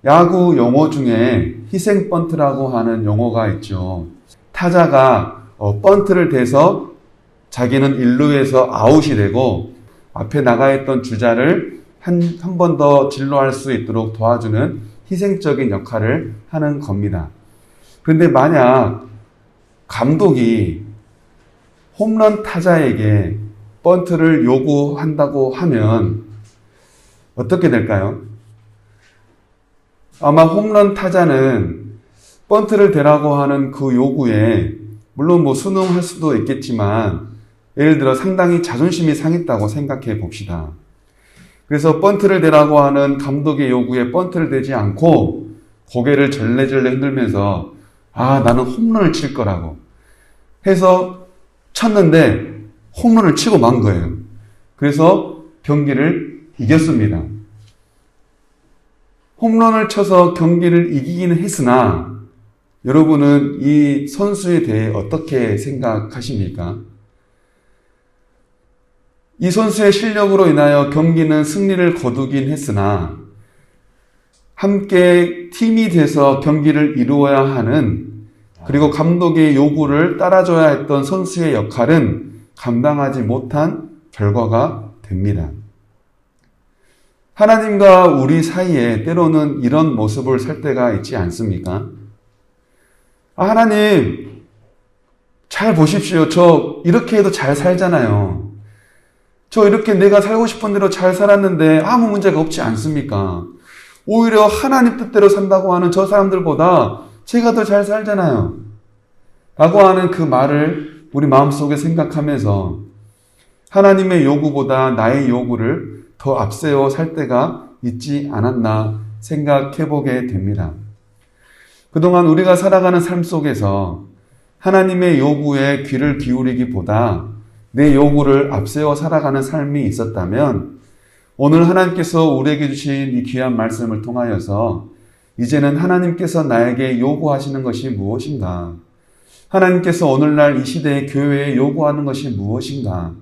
야구 용어 중에 희생 번트라고 하는 용어가 있죠. 타자가 번트를 대서 자기는 1루에서 아웃이 되고 앞에 나가 있던 주자를 한 번 더 진로할 수 있도록 도와주는 희생적인 역할을 하는 겁니다. 그런데 만약 감독이 홈런 타자에게 번트를 요구한다고 하면 어떻게 될까요? 아마 홈런 타자는 번트를 대라고 하는 그 요구에 물론 순응할 수도 있겠지만 예를 들어 상당히 자존심이 상했다고 생각해 봅시다. 그래서 번트를 대라고 하는 감독의 요구에 번트를 대지 않고 고개를 절레절레 흔들면서 나는 홈런을 칠 거라고 해서 쳤는데 홈런을 치고 만 거예요. 그래서 경기를 이겼습니다. 홈런을 쳐서 경기를 이기기는 했으나 여러분은 이 선수에 대해 어떻게 생각하십니까? 이 선수의 실력으로 인하여 경기는 승리를 거두긴 했으나 함께 팀이 돼서 경기를 이루어야 하는 그리고 감독의 요구를 따라줘야 했던 선수의 역할은 감당하지 못한 결과가 됩니다. 하나님과 우리 사이에 때로는 이런 모습을 살 때가 있지 않습니까? 하나님, 잘 보십시오. 저 이렇게 해도 잘 살잖아요. 저 이렇게 내가 살고 싶은 대로 잘 살았는데 아무 문제가 없지 않습니까? 오히려 하나님 뜻대로 산다고 하는 저 사람들보다 제가 더 잘 살잖아요. 라고 하는 그 말을 우리 마음속에 생각하면서 하나님의 요구보다 나의 요구를 더 앞세워 살 때가 있지 않았나 생각해 보게 됩니다. 그동안 우리가 살아가는 삶 속에서 하나님의 요구에 귀를 기울이기보다 내 요구를 앞세워 살아가는 삶이 있었다면 오늘 하나님께서 우리에게 주신 이 귀한 말씀을 통하여서 이제는 하나님께서 나에게 요구하시는 것이 무엇인가? 하나님께서 오늘날 이 시대의 교회에 요구하는 것이 무엇인가?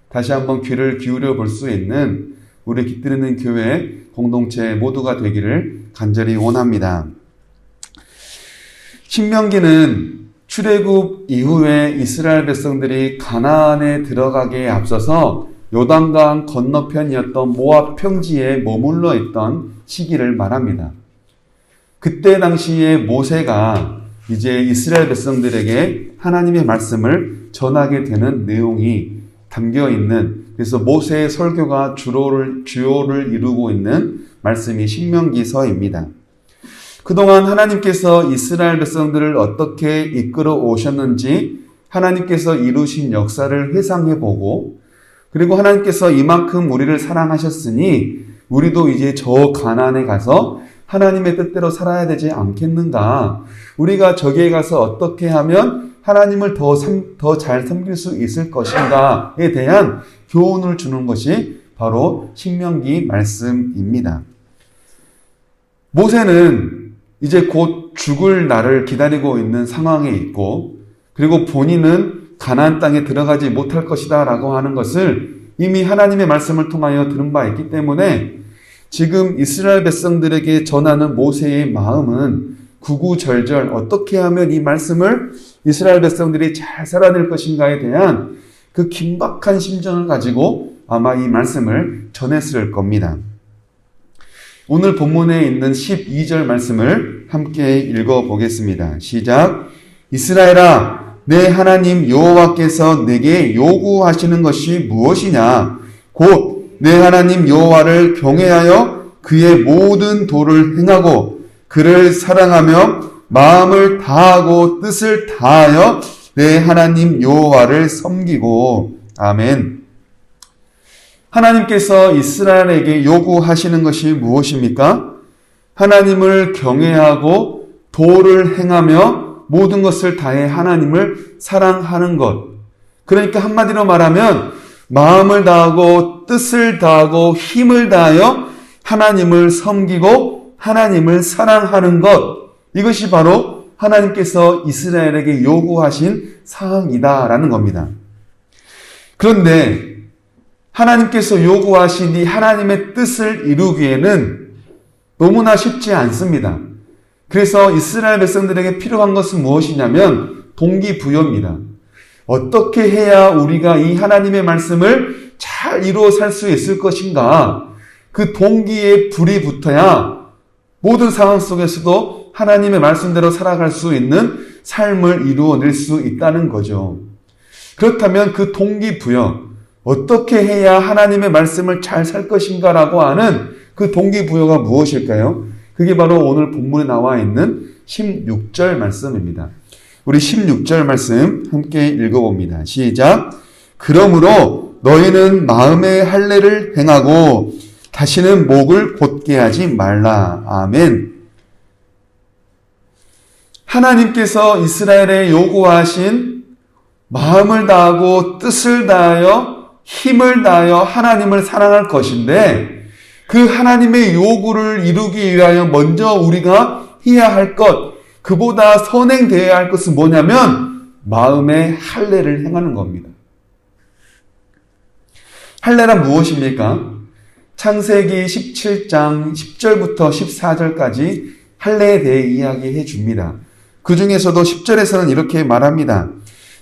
다시 한번 귀를 기울여 볼 수 있는 우리 깃들이는 교회 공동체 모두가 되기를 간절히 원합니다. 신명기는 출애굽 이후에 이스라엘 백성들이 가나안에 들어가기에 앞서서 요단강 건너편이었던 모압 평지에 머물러 있던 시기를 말합니다. 그때 당시에 모세가 이제 이스라엘 백성들에게 하나님의 말씀을 전하게 되는 내용이 담겨 있는, 그래서 모세의 설교가 주요를 이루고 있는 말씀이 신명기서입니다. 그동안 하나님께서 이스라엘 백성들을 어떻게 이끌어 오셨는지 하나님께서 이루신 역사를 회상해보고, 그리고 하나님께서 이만큼 우리를 사랑하셨으니 우리도 이제 저 가나안에 가서 하나님의 뜻대로 살아야 되지 않겠는가? 우리가 저기에 가서 어떻게 하면 하나님을 더 잘 섬길 수 있을 것인가에 대한 교훈을 주는 것이 바로 신명기 말씀입니다. 모세는 이제 곧 죽을 날을 기다리고 있는 상황에 있고, 그리고 본인은 가나안 땅에 들어가지 못할 것이다 라고 하는 것을 이미 하나님의 말씀을 통하여 들은 바 있기 때문에 지금 이스라엘 백성들에게 전하는 모세의 마음은 구구절절 어떻게 하면 이 말씀을 이스라엘 백성들이 잘 살아낼 것인가에 대한 그 긴박한 심정을 가지고 아마 이 말씀을 전했을 겁니다. 오늘 본문에 있는 12절 말씀을 함께 읽어보겠습니다. 시작. 이스라엘아, 내 하나님 여호와께서 내게 요구하시는 것이 무엇이냐? 곧 내 하나님 여호와를 경외하여 그의 모든 도를 행하고 그를 사랑하며 마음을 다하고 뜻을 다하여 내 하나님 여호와를 섬기고. 아멘. 하나님께서 이스라엘에게 요구하시는 것이 무엇입니까? 하나님을 경외하고 도를 행하며 모든 것을 다해 하나님을 사랑하는 것. 그러니까 한마디로 말하면 마음을 다하고 뜻을 다하고 힘을 다하여 하나님을 섬기고 하나님을 사랑하는 것. 이것이 바로 하나님께서 이스라엘에게 요구하신 사항이다라는 겁니다. 그런데 하나님께서 요구하신 이 하나님의 뜻을 이루기에는 너무나 쉽지 않습니다. 그래서 이스라엘 백성들에게 필요한 것은 무엇이냐면 동기부여입니다. 어떻게 해야 우리가 이 하나님의 말씀을 잘 이루어 살 수 있을 것인가? 그 동기에 불이 붙어야 모든 상황 속에서도 하나님의 말씀대로 살아갈 수 있는 삶을 이루어낼 수 있다는 거죠. 그렇다면 그 동기부여, 어떻게 해야 하나님의 말씀을 잘 살 것인가라고 하는 그 동기부여가 무엇일까요? 그게 바로 오늘 본문에 나와 있는 16절 말씀입니다. 우리 16절 말씀 함께 읽어봅니다. 시작. 그러므로 너희는 마음의 할례를 행하고 다시는 목을 곧게 하지 말라. 아멘. 하나님께서 이스라엘에 요구하신 마음을 다하고 뜻을 다하여 힘을 다하여 하나님을 사랑할 것인데 그 하나님의 요구를 이루기 위하여 먼저 우리가 해야 할 것, 그보다 선행되어야 할 것은 뭐냐면 마음의 할례를 행하는 겁니다. 할례란 무엇입니까? 창세기 17장 10절부터 14절까지 할례에 대해 이야기해 줍니다. 그 중에서도 10절에서는 이렇게 말합니다.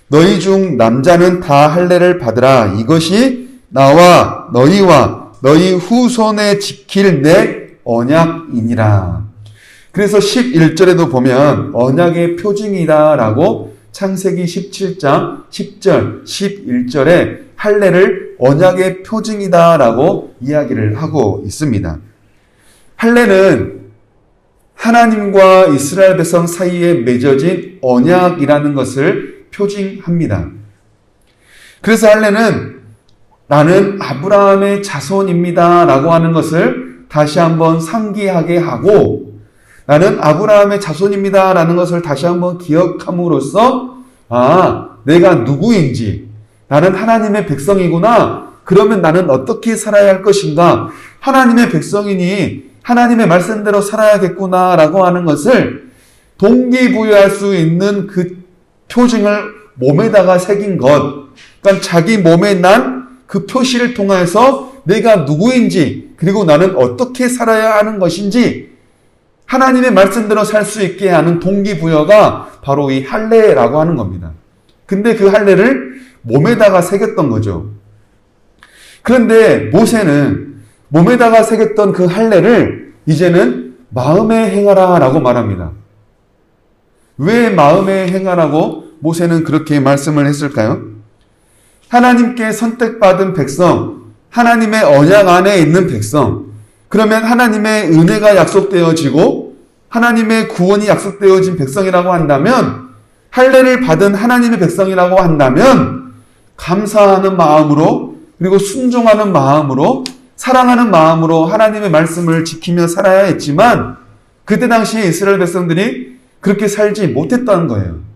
너희 중 남자는 다 할례를 받으라. 이것이 나와 너희와 너희 후손에 지킬 내 언약이니라. 그래서 11절에도 보면 언약의 표징이다라고 창세기 17장 10절, 11절에 할례를 언약의 표징이다라고 이야기를 하고 있습니다. 할례는 하나님과 이스라엘 백성 사이에 맺어진 언약이라는 것을 표징합니다. 그래서 할례는 나는 아브라함의 자손입니다 라고 하는 것을 다시 한번 상기하게 하고 나는 아브라함의 자손입니다 라는 것을 다시 한번 기억함으로써 내가 누구인지 나는 하나님의 백성이구나. 그러면 나는 어떻게 살아야 할 것인가? 하나님의 백성이니 하나님의 말씀대로 살아야겠구나 라고 하는 것을 동기부여할 수 있는 그 표징을 몸에다가 새긴 것. 그러니까 자기 몸에 난 그 표시를 통해서 내가 누구인지 그리고 나는 어떻게 살아야 하는 것인지 하나님의 말씀대로 살 수 있게 하는 동기부여가 바로 이 할례라고 하는 겁니다. 근데 그 할례를 몸에다가 새겼던 거죠. 그런데 모세는 몸에다가 새겼던 그 할례를 이제는 마음에 행하라 라고 말합니다. 왜 마음에 행하라고 모세는 그렇게 말씀을 했을까요? 하나님께 선택받은 백성, 하나님의 언약 안에 있는 백성, 그러면 하나님의 은혜가 약속되어지고 하나님의 구원이 약속되어진 백성이라고 한다면 할례를 받은 하나님의 백성이라고 한다면 감사하는 마음으로 그리고 순종하는 마음으로 사랑하는 마음으로 하나님의 말씀을 지키며 살아야 했지만 그때 당시에 이스라엘 백성들이 그렇게 살지 못했다는 거예요.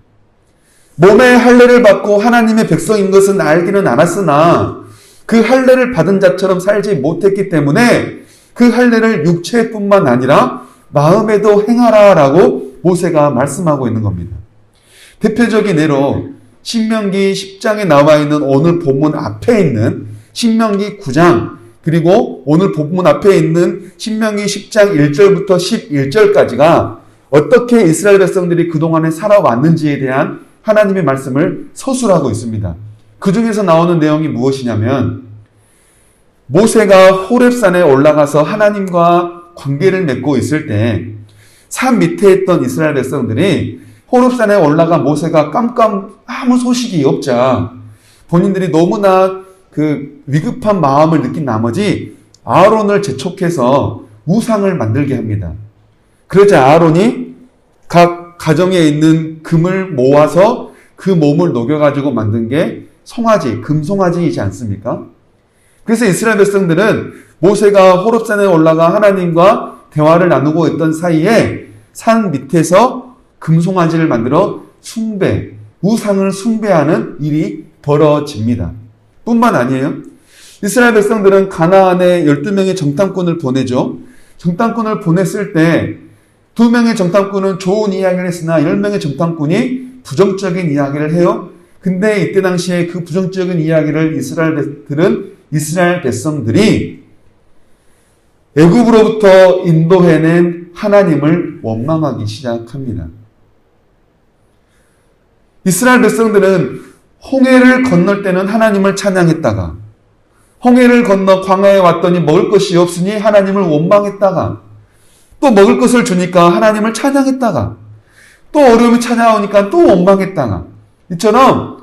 몸의 할례를 받고 하나님의 백성인 것은 알기는 알았으나 그 할례를 받은 자처럼 살지 못했기 때문에 그 할례를 육체뿐만 아니라 마음에도 행하라라고 모세가 말씀하고 있는 겁니다. 대표적인 예로 신명기 10장에 나와 있는 오늘 본문 앞에 있는 신명기 9장 그리고 오늘 본문 앞에 있는 신명기 10장 1절부터 11절까지가 어떻게 이스라엘 백성들이 그동안에 살아왔는지에 대한 하나님의 말씀을 서술하고 있습니다. 그 중에서 나오는 내용이 무엇이냐면 모세가 호렙산에 올라가서 하나님과 관계를 맺고 있을 때 산 밑에 있던 이스라엘 백성들이 호렙산에 올라가 모세가 아무 소식이 없자 본인들이 너무나 그 위급한 마음을 느낀 나머지 아론을 재촉해서 우상을 만들게 합니다. 그러자 아론이 각 가정에 있는 금을 모아서 그 몸을 녹여가지고 만든 게 송아지, 금송아지이지 않습니까? 그래서 이스라엘 백성들은 모세가 호렙산에 올라가 하나님과 대화를 나누고 있던 사이에 산 밑에서 금송아지를 만들어 우상을 숭배하는 일이 벌어집니다. 뿐만 아니에요. 이스라엘 백성들은 가나안에 12명의 정탐꾼을 보내죠. 정탐꾼을 보냈을 때 2명의 정탐꾼은 좋은 이야기를 했으나 10명의 정탐꾼이 부정적인 이야기를 해요. 근데 이때 당시에 그 부정적인 이야기를 이스라엘 백성들이 애굽으로부터 인도해낸 하나님을 원망하기 시작합니다. 이스라엘 백성들은 홍해를 건널 때는 하나님을 찬양했다가, 홍해를 건너 광야에 왔더니 먹을 것이 없으니 하나님을 원망했다가, 또 먹을 것을 주니까 하나님을 찬양했다가, 또 어려움이 찾아오니까 또 원망했다가, 이처럼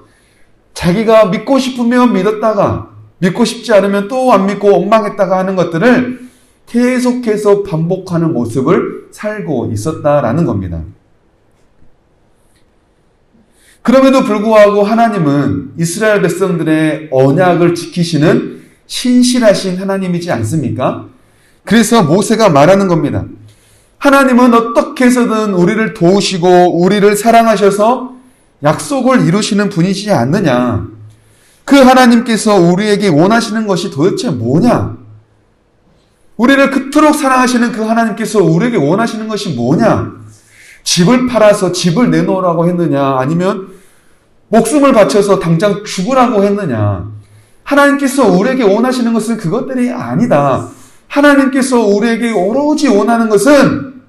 자기가 믿고 싶으면 믿었다가 믿고 싶지 않으면 또 안 믿고 원망했다가 하는 것들을 계속해서 반복하는 모습을 살고 있었다라는 겁니다. 그럼에도 불구하고 하나님은 이스라엘 백성들의 언약을 지키시는 신실하신 하나님이지 않습니까? 그래서 모세가 말하는 겁니다. 하나님은 어떻게 해서든 우리를 도우시고 우리를 사랑하셔서 약속을 이루시는 분이지 않느냐. 그 하나님께서 우리에게 원하시는 것이 도대체 뭐냐? 우리를 그토록 사랑하시는 그 하나님께서 우리에게 원하시는 것이 뭐냐? 집을 팔아서 집을 내놓으라고 했느냐? 아니면 목숨을 바쳐서 당장 죽으라고 했느냐? 하나님께서 우리에게 원하시는 것은 그것들이 아니다. 하나님께서 우리에게 오로지 원하는 것은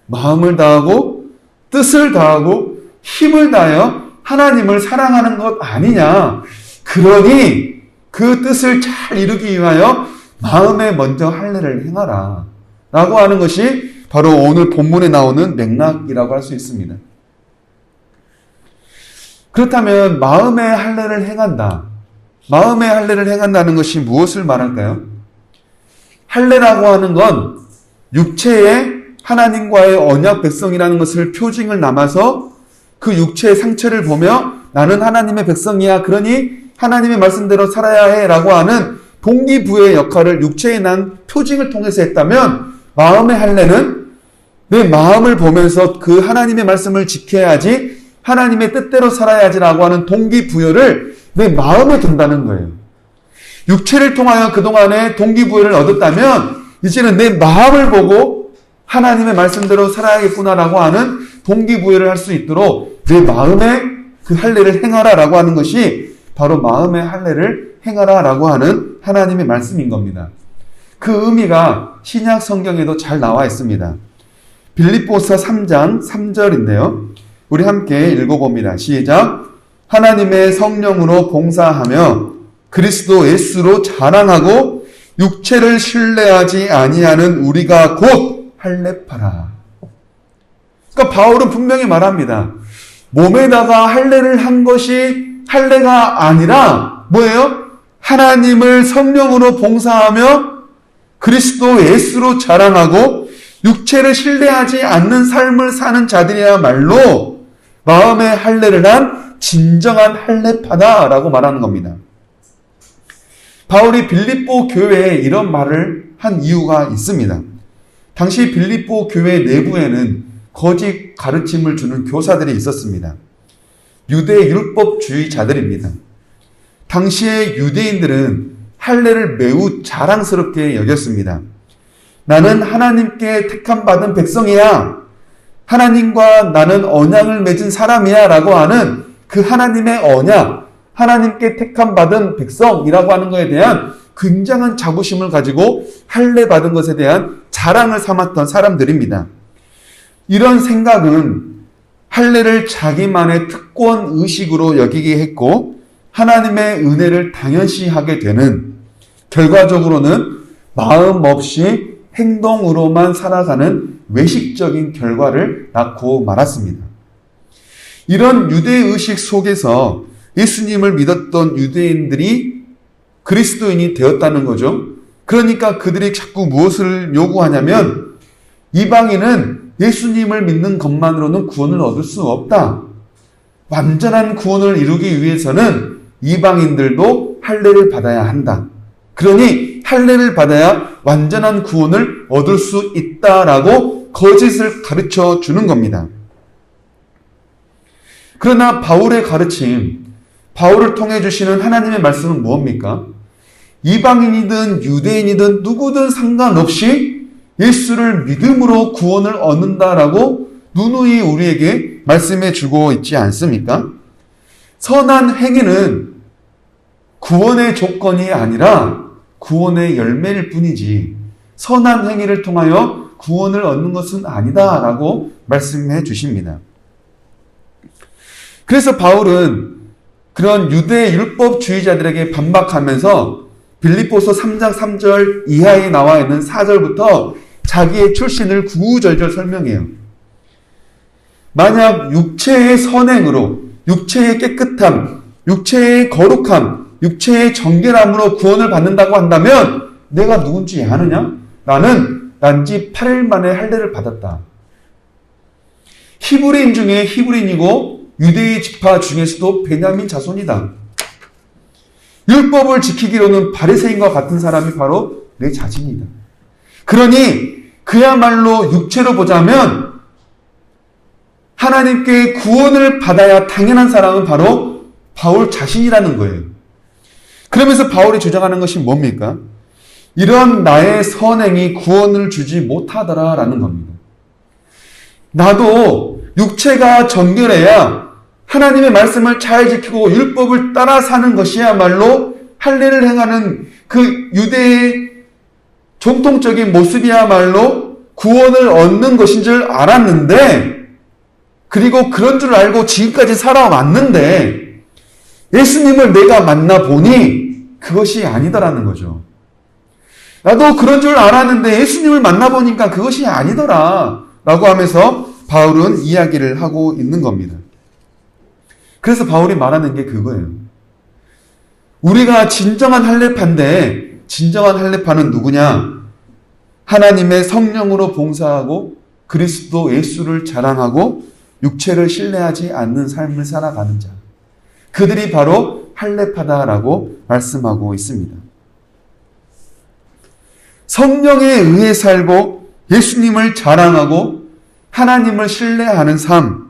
마음을 다하고 뜻을 다하고 힘을 다하여 하나님을 사랑하는 것 아니냐. 그러니 그 뜻을 잘 이루기 위하여 마음에 먼저 할례를 행하라 라고 하는 것이 바로 오늘 본문에 나오는 맥락이라고 할 수 있습니다. 그렇다면 마음의 할례를 행한다. 마음의 할례를 행한다는 것이 무엇을 말할까요? 할례라고 하는 건 육체의 하나님과의 언약 백성이라는 것을 표징을 남아서 그 육체의 상처를 보며 나는 하나님의 백성이야. 그러니 하나님의 말씀대로 살아야 해 라고 하는 동기부여의 역할을 육체에 난 표징을 통해서 했다면, 마음의 할례는 내 마음을 보면서 그 하나님의 말씀을 지켜야지, 하나님의 뜻대로 살아야지라고 하는 동기부여를 내 마음에 둔다는 거예요. 육체를 통하여 그동안에 동기부여를 얻었다면 이제는 내 마음을 보고 하나님의 말씀대로 살아야겠구나라고 하는 동기부여를 할 수 있도록 내 마음에 그 할례를 행하라라고 하는 것이 바로 마음의 할례를 행하라라고 하는 하나님의 말씀인 겁니다. 그 의미가 신약 성경에도 잘 나와 있습니다. 빌립보서 3장 3절인데요. 우리 함께 읽어봅니다. 시작. 하나님의 성령으로 봉사하며 그리스도 예수로 자랑하고 육체를 신뢰하지 아니하는 우리가 곧 할례파라. 그러니까 바울은 분명히 말합니다. 몸에다가 할례를 한 것이 할례가 아니라 뭐예요? 하나님을 성령으로 봉사하며 그리스도 예수로 자랑하고 육체를 신뢰하지 않는 삶을 사는 자들이야말로 마음의 할례를 한 진정한 할례파다라고 말하는 겁니다. 바울이 빌립보 교회에 이런 말을 한 이유가 있습니다. 당시 빌립보 교회 내부에는 거짓 가르침을 주는 교사들이 있었습니다. 유대 율법주의자들입니다. 당시의 유대인들은 할례를 매우 자랑스럽게 여겼습니다. 나는 하나님께 택함 받은 백성이야. 하나님과 나는 언약을 맺은 사람이야 라고 하는 그 하나님의 언약, 하나님께 택함 받은 백성이라고 하는 것에 대한 굉장한 자부심을 가지고 할례 받은 것에 대한 자랑을 삼았던 사람들입니다. 이런 생각은 할례를 자기만의 특권 의식으로 여기게 했고 하나님의 은혜를 당연시하게 되는, 결과적으로는 마음 없이 행동으로만 살아가는 외식적인 결과를 낳고 말았습니다. 이런 유대의식 속에서 예수님을 믿었던 유대인들이 그리스도인이 되었다는 거죠. 그러니까 그들이 자꾸 무엇을 요구하냐면 이방인은 예수님을 믿는 것만으로는 구원을 얻을 수 없다. 완전한 구원을 이루기 위해서는 이방인들도 할례를 받아야 한다. 그러니 할례를 받아야 완전한 구원을 얻을 수 있다라고 거짓을 가르쳐 주는 겁니다. 그러나 바울의 가르침, 바울을 통해 주시는 하나님의 말씀은 무엇입니까? 이방인이든 유대인이든 누구든 상관없이 예수를 믿음으로 구원을 얻는다라고 누누이 우리에게 말씀해 주고 있지 않습니까? 선한 행위는 구원의 조건이 아니라 구원의 열매일 뿐이지 선한 행위를 통하여 구원을 얻는 것은 아니다라고 말씀해 주십니다. 그래서 바울은 그런 유대 율법주의자들에게 반박하면서 빌립보서 3장 3절 이하에 나와 있는 4절부터 자기의 출신을 구구절절 설명해요. 만약 육체의 선행으로, 육체의 깨끗함, 육체의 거룩함, 육체의 정결함으로 구원을 받는다고 한다면 내가 누군지 아느냐? 나는 난지 8일 만에 할례를 받았다. 히브리인 중에 히브리인이고 유대의 지파 중에서도 베냐민 자손이다. 율법을 지키기로는 바리새인과 같은 사람이 바로 내 자신이다. 그러니 그야말로 육체로 보자면 하나님께 구원을 받아야 당연한 사람은 바로 바울 자신이라는 거예요. 그러면서 바울이 주장하는 것이 뭡니까? 이런 나의 선행이 구원을 주지 못하더라라는 겁니다. 나도 육체가 정결해야 하나님의 말씀을 잘 지키고 율법을 따라 사는 것이야말로 할례를 행하는 그 유대의 전통적인 모습이야말로 구원을 얻는 것인 줄 알았는데, 그리고 그런 줄 알고 지금까지 살아왔는데 예수님을 내가 만나보니 그것이 아니더라는 거죠. 나도 그런 줄 알았는데 예수님을 만나보니까 그것이 아니더라 라고 하면서 바울은 이야기를 하고 있는 겁니다. 그래서 바울이 말하는 게 그거예요. 우리가 진정한 할례파인데 진정한 할례파는 누구냐? 하나님의 성령으로 봉사하고 그리스도 예수를 자랑하고 육체를 신뢰하지 않는 삶을 살아가는 자. 그들이 바로 할례파다라고 말씀하고 있습니다. 성령에 의해 살고 예수님을 자랑하고 하나님을 신뢰하는 삶,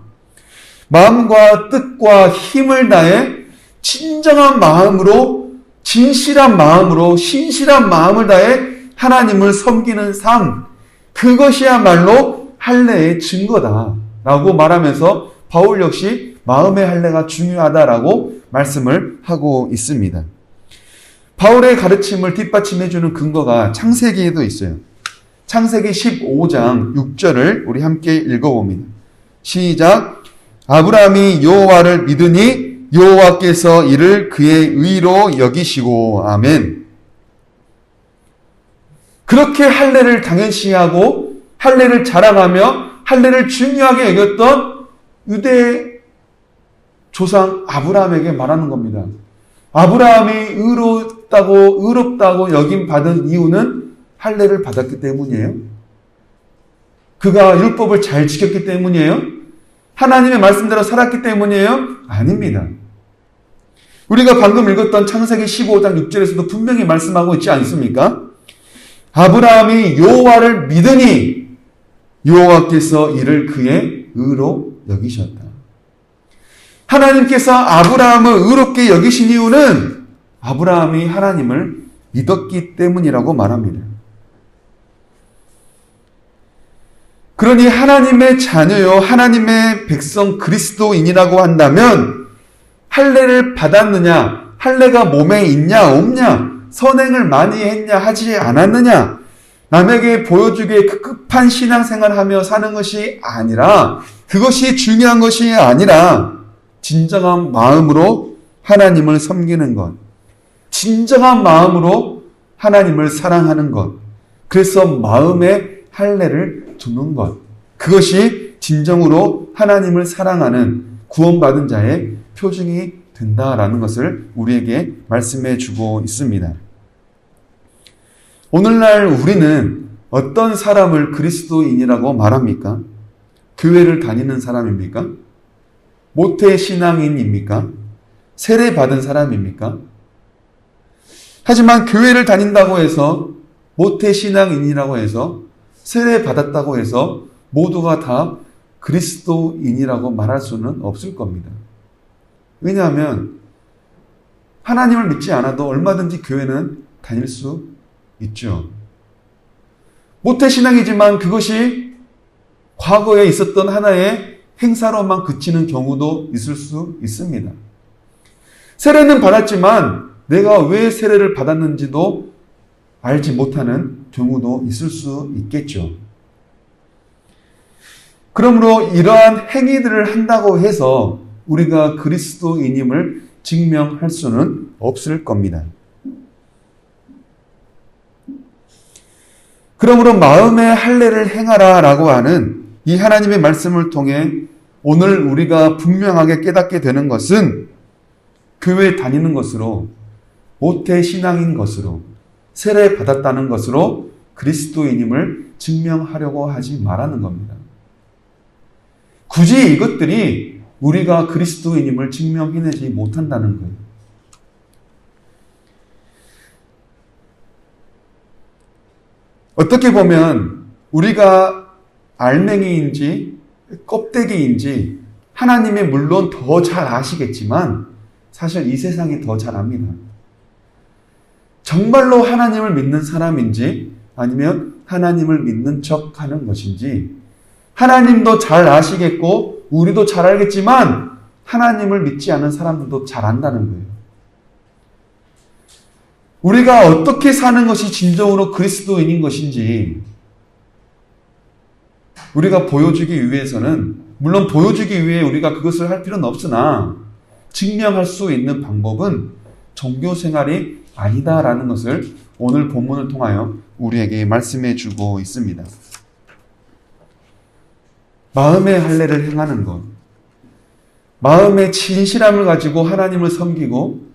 마음과 뜻과 힘을 다해 진정한 마음으로, 진실한 마음으로, 신실한 마음을 다해 하나님을 섬기는 삶, 그것이야말로 할례의 증거다라고 말하면서 바울 역시 마음의 할례가 중요하다라고 말씀을 하고 있습니다. 바울의 가르침을 뒷받침해주는 근거가 창세기에도 있어요. 창세기 15장 6절을 우리 함께 읽어봅니다. 시작. 아브라함이 여호와를 믿으니 여호와께서 이를 그의 의로 여기시고. 아멘. 그렇게 할례를 당연시하고 할례를 자랑하며 할례를 중요하게 여겼던 유대 조상 아브라함에게 말하는 겁니다. 아브라함이 의롭다고 여김 받은 이유는 할례를 받았기 때문이에요. 그가 율법을 잘 지켰기 때문이에요. 하나님의 말씀대로 살았기 때문이에요. 아닙니다. 우리가 방금 읽었던 창세기 15장 6절에서도 분명히 말씀하고 있지 않습니까? 아브라함이 여호와를 믿으니 여호와께서 이를 그의 의로 여기셨다. 하나님께서 아브라함을 의롭게 여기신 이유는 아브라함이 하나님을 믿었기 때문이라고 말합니다. 그러니 하나님의 자녀요, 하나님의 백성 그리스도인이라고 한다면 할례를 받았느냐, 할례가 몸에 있냐 없냐, 선행을 많이 했냐 하지 않았느냐, 남에게 보여주기에 급급한 신앙생활을 하며 사는 것이 아니라, 그것이 중요한 것이 아니라 진정한 마음으로 하나님을 섬기는 것, 진정한 마음으로 하나님을 사랑하는 것, 그래서 마음에 할례를 두는 것, 그것이 진정으로 하나님을 사랑하는 구원받은 자의 표징이 된다라는 것을 우리에게 말씀해 주고 있습니다. 오늘날 우리는 어떤 사람을 그리스도인이라고 말합니까? 교회를 다니는 사람입니까? 모태 신앙인입니까? 세례 받은 사람입니까? 하지만 교회를 다닌다고 해서, 모태 신앙인이라고 해서, 세례 받았다고 해서 모두가 다 그리스도인이라고 말할 수는 없을 겁니다. 왜냐하면 하나님을 믿지 않아도 얼마든지 교회는 다닐 수 있죠. 모태신앙이지만 그것이 과거에 있었던 하나의 행사로만 그치는 경우도 있을 수 있습니다. 세례는 받았지만 내가 왜 세례를 받았는지도 알지 못하는 경우도 있을 수 있겠죠. 그러므로 이러한 행위들을 한다고 해서 우리가 그리스도인임을 증명할 수는 없을 겁니다. 그러므로 마음의 할례를 행하라 라고 하는 이 하나님의 말씀을 통해 오늘 우리가 분명하게 깨닫게 되는 것은 교회 다니는 것으로, 모태신앙인 것으로, 세례받았다는 것으로 그리스도인임을 증명하려고 하지 말라는 겁니다. 굳이 이것들이 우리가 그리스도인임을 증명해내지 못한다는 거예요. 어떻게 보면 우리가 알맹이인지 껍데기인지 하나님이 물론 더 잘 아시겠지만 사실 이 세상이 더 잘 압니다. 정말로 하나님을 믿는 사람인지 아니면 하나님을 믿는 척 하는 것인지 하나님도 잘 아시겠고 우리도 잘 알겠지만 하나님을 믿지 않는 사람들도 잘 안다는 거예요. 우리가 어떻게 사는 것이 진정으로 그리스도인인 것인지 우리가 보여주기 위해서는, 물론 보여주기 위해 우리가 그것을 할 필요는 없으나 증명할 수 있는 방법은 종교 생활이 아니다라는 것을 오늘 본문을 통하여 우리에게 말씀해 주고 있습니다. 마음의 할례를 행하는 것, 마음의 진실함을 가지고 하나님을 섬기고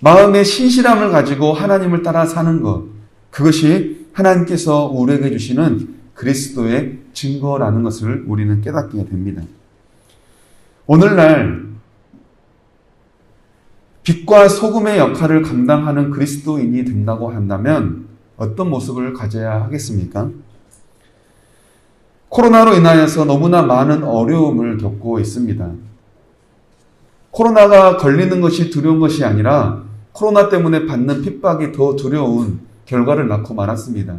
마음의 신실함을 가지고 하나님을 따라 사는 것, 그것이 하나님께서 우리에게 주시는 그리스도의 증거라는 것을 우리는 깨닫게 됩니다. 오늘날 빛과 소금의 역할을 감당하는 그리스도인이 된다고 한다면 어떤 모습을 가져야 하겠습니까? 코로나로 인하여서 너무나 많은 어려움을 겪고 있습니다. 코로나가 걸리는 것이 두려운 것이 아니라 코로나 때문에 받는 핍박이 더 두려운 결과를 낳고 말았습니다.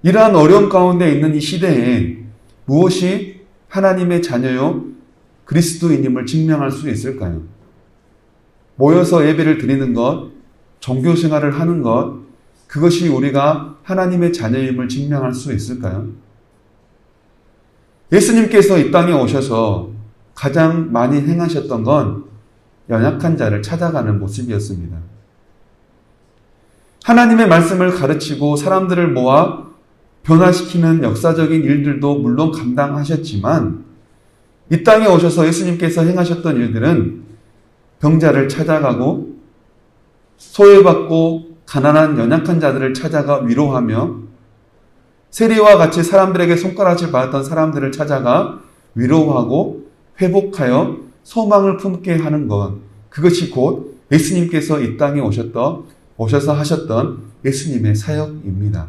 이러한 어려움 가운데 있는 이 시대에 무엇이 하나님의 자녀요 그리스도인임을 증명할 수 있을까요? 모여서 예배를 드리는 것, 종교 생활을 하는 것, 그것이 우리가 하나님의 자녀임을 증명할 수 있을까요? 예수님께서 이 땅에 오셔서 가장 많이 행하셨던 건 연약한 자를 찾아가는 모습이었습니다. 하나님의 말씀을 가르치고 사람들을 모아 변화시키는 역사적인 일들도 물론 감당하셨지만 이 땅에 오셔서 예수님께서 행하셨던 일들은 병자를 찾아가고 소외받고 가난한 연약한 자들을 찾아가 위로하며 세리와 같이 사람들에게 손가락질 받았던 사람들을 찾아가 위로하고 회복하여 소망을 품게 하는 것, 그것이 곧 예수님께서 이 땅에 오셔서 하셨던 예수님의 사역입니다.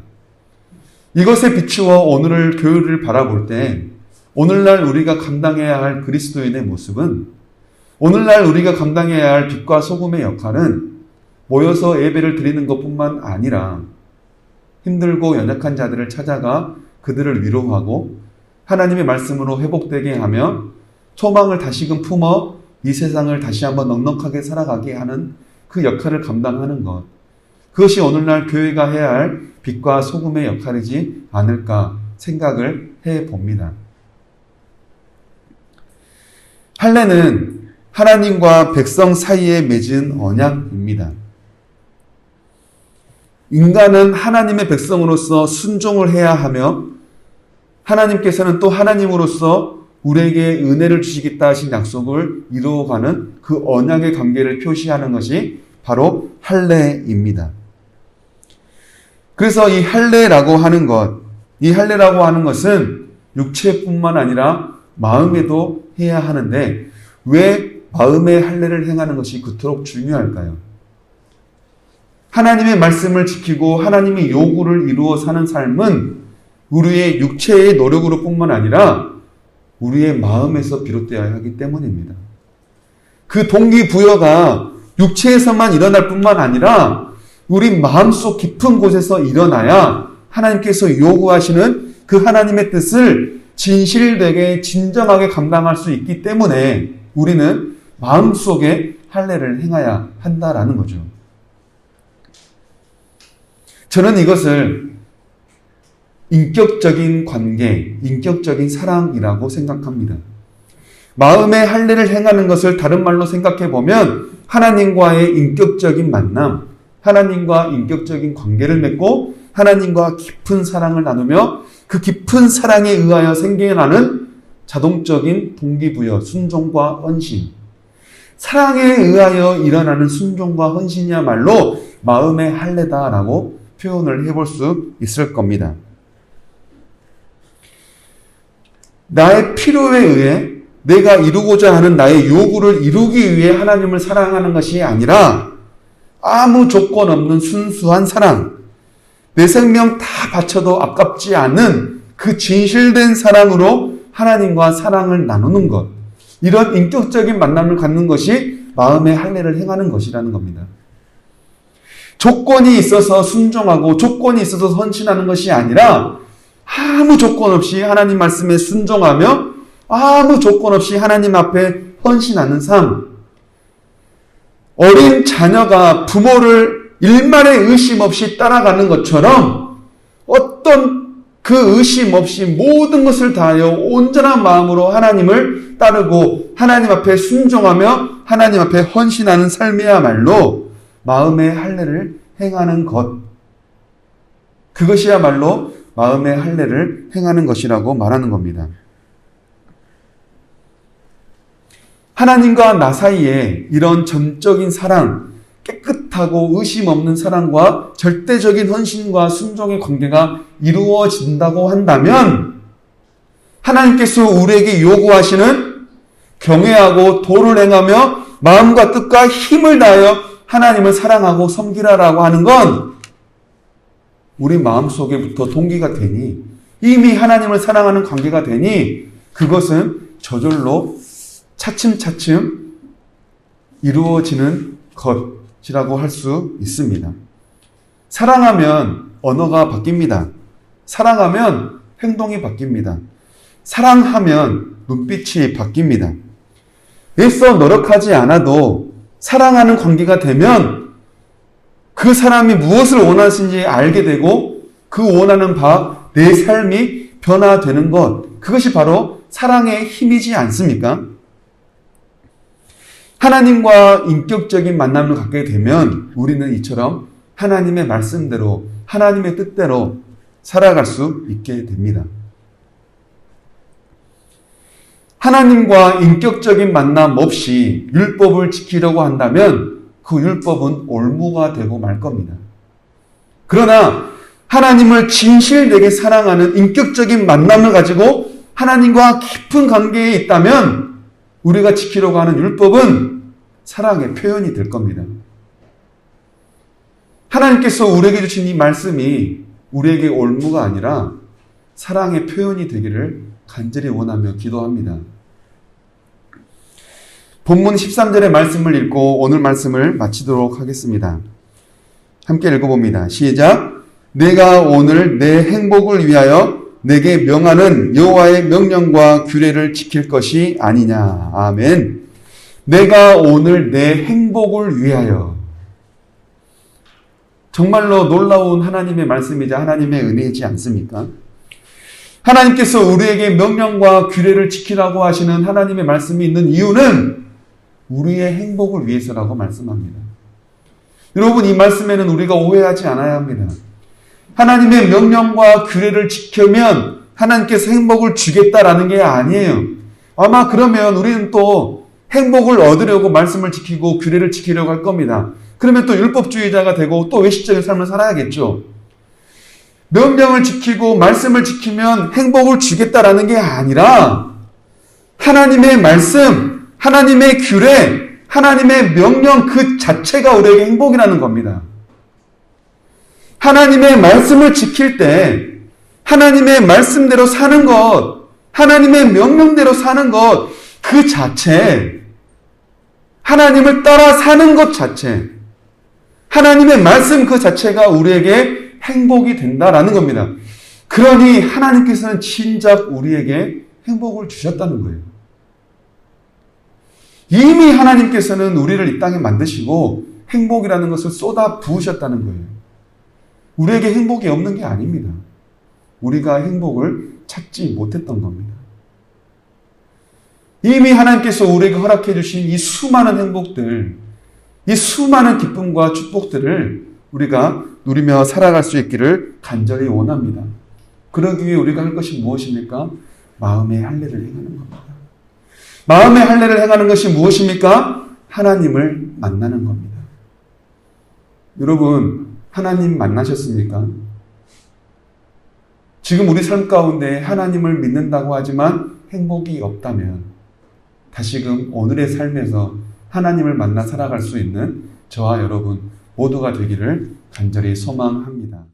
이것에 비추어 오늘을 교회를 바라볼 때 오늘날 우리가 감당해야 할 그리스도인의 모습은, 오늘날 우리가 감당해야 할 빛과 소금의 역할은 모여서 예배를 드리는 것뿐만 아니라 힘들고 연약한 자들을 찾아가 그들을 위로하고 하나님의 말씀으로 회복되게 하며 소망을 다시금 품어 이 세상을 다시 한번 넉넉하게 살아가게 하는 그 역할을 감당하는 것, 그것이 오늘날 교회가 해야 할 빛과 소금의 역할이지 않을까 생각을 해봅니다. 할례는 하나님과 백성 사이에 맺은 언약입니다. 인간은 하나님의 백성으로서 순종을 해야 하며 하나님께서는 또 하나님으로서 우리에게 은혜를 주시겠다 하신 약속을 이루어가는 그 언약의 관계를 표시하는 것이 바로 할례입니다. 그래서 이 할례라고 하는 것, 이 할례라고 하는 것은 육체뿐만 아니라 마음에도 해야 하는데 왜 마음의 할례를 행하는 것이 그토록 중요할까요? 하나님의 말씀을 지키고 하나님의 요구를 이루어 사는 삶은 우리의 육체의 노력으로 뿐만 아니라 우리의 마음에서 비롯되어야 하기 때문입니다. 그 동기부여가 육체에서만 일어날 뿐만 아니라 우리 마음속 깊은 곳에서 일어나야 하나님께서 요구하시는 그 하나님의 뜻을 진실되게 진정하게 감당할 수 있기 때문에 우리는 마음속에 할례를 행해야 한다라는 거죠. 저는 이것을 인격적인 관계, 인격적인 사랑이라고 생각합니다. 마음의 할례를 행하는 것을 다른 말로 생각해 보면 하나님과의 인격적인 만남, 하나님과 인격적인 관계를 맺고 하나님과 깊은 사랑을 나누며 그 깊은 사랑에 의하여 생겨나는 자동적인 동기부여, 순종과 헌신. 사랑에 의하여 일어나는 순종과 헌신이야말로 마음의 할례다라고 표현을 해볼 수 있을 겁니다. 나의 필요에 의해 내가 이루고자 하는 나의 요구를 이루기 위해 하나님을 사랑하는 것이 아니라 아무 조건 없는 순수한 사랑, 내 생명 다 바쳐도 아깝지 않은 그 진실된 사랑으로 하나님과 사랑을 나누는 것, 이런 인격적인 만남을 갖는 것이 마음의 할례를 행하는 것이라는 겁니다. 조건이 있어서 순종하고 조건이 있어서 헌신하는 것이 아니라 아무 조건 없이 하나님 말씀에 순종하며 아무 조건 없이 하나님 앞에 헌신하는 삶. 어린 자녀가 부모를 일말의 의심 없이 따라가는 것처럼 어떤 그 의심 없이 모든 것을 다하여 온전한 마음으로 하나님을 따르고 하나님 앞에 순종하며 하나님 앞에 헌신하는 삶이야말로 마음의 할례를 행하는 것. 그것이야말로 마음의 할례를 행하는 것이라고 말하는 겁니다. 하나님과 나 사이에 이런 전적인 사랑, 깨끗하고 의심 없는 사랑과 절대적인 헌신과 순종의 관계가 이루어진다고 한다면 하나님께서 우리에게 요구하시는 경외하고 도를 행하며 마음과 뜻과 힘을 다하여 하나님을 사랑하고 섬기라라고 하는 건 우리 마음속에부터 동기가 되니 이미 하나님을 사랑하는 관계가 되니 그것은 저절로 차츰차츰 이루어지는 것이라고 할 수 있습니다. 사랑하면 언어가 바뀝니다. 사랑하면 행동이 바뀝니다. 사랑하면 눈빛이 바뀝니다. 애써 노력하지 않아도 사랑하는 관계가 되면 그 사람이 무엇을 원하시는지 알게 되고 그 원하는 바 내 삶이 변화되는 것, 그것이 바로 사랑의 힘이지 않습니까? 하나님과 인격적인 만남을 갖게 되면 우리는 이처럼 하나님의 말씀대로 하나님의 뜻대로 살아갈 수 있게 됩니다. 하나님과 인격적인 만남 없이 율법을 지키려고 한다면 그 율법은 올무가 되고 말 겁니다. 그러나 하나님을 진실되게 사랑하는 인격적인 만남을 가지고 하나님과 깊은 관계에 있다면 우리가 지키려고 하는 율법은 사랑의 표현이 될 겁니다. 하나님께서 우리에게 주신 이 말씀이 우리에게 올무가 아니라 사랑의 표현이 되기를 간절히 원하며 기도합니다. 본문 13절의 말씀을 읽고 오늘 말씀을 마치도록 하겠습니다. 함께 읽어봅니다. 시작. 내가 오늘 내 행복을 위하여 내게 명하는 여호와의 명령과 규례를 지킬 것이 아니냐. 아멘. 내가 오늘 내 행복을 위하여. 정말로 놀라운 하나님의 말씀이자 하나님의 은혜이지 않습니까? 하나님께서 우리에게 명령과 규례를 지키라고 하시는 하나님의 말씀이 있는 이유는 우리의 행복을 위해서라고 말씀합니다. 여러분, 이 말씀에는 우리가 오해하지 않아야 합니다. 하나님의 명령과 규례를 지키면 하나님께서 행복을 주겠다라는 게 아니에요. 아마 그러면 우리는 또 행복을 얻으려고 말씀을 지키고 규례를 지키려고 할 겁니다. 그러면 또 율법주의자가 되고 또 외식적인 삶을 살아야겠죠. 명령을 지키고 말씀을 지키면 행복을 주겠다라는 게 아니라 하나님의 말씀, 하나님의 규례, 하나님의 명령 그 자체가 우리에게 행복이라는 겁니다. 하나님의 말씀을 지킬 때 하나님의 말씀대로 사는 것, 하나님의 명령대로 사는 것 그 자체, 하나님을 따라 사는 것 자체, 하나님의 말씀 그 자체가 우리에게 행복이 된다라는 겁니다. 그러니 하나님께서는 진작 우리에게 행복을 주셨다는 거예요. 이미 하나님께서는 우리를 이 땅에 만드시고 행복이라는 것을 쏟아 부으셨다는 거예요. 우리에게 행복이 없는 게 아닙니다. 우리가 행복을 찾지 못했던 겁니다. 이미 하나님께서 우리에게 허락해 주신 이 수많은 행복들, 이 수많은 기쁨과 축복들을 우리가 누리며 살아갈 수 있기를 간절히 원합니다. 그러기 위해 우리가 할 것이 무엇입니까? 마음의 할례를 행하는 겁니다. 마음의 할례를 행하는 것이 무엇입니까? 하나님을 만나는 겁니다. 여러분, 하나님 만나셨습니까? 지금 우리 삶 가운데 하나님을 믿는다고 하지만 행복이 없다면 다시금 오늘의 삶에서 하나님을 만나 살아갈 수 있는 저와 여러분 모두가 되기를 간절히 소망합니다.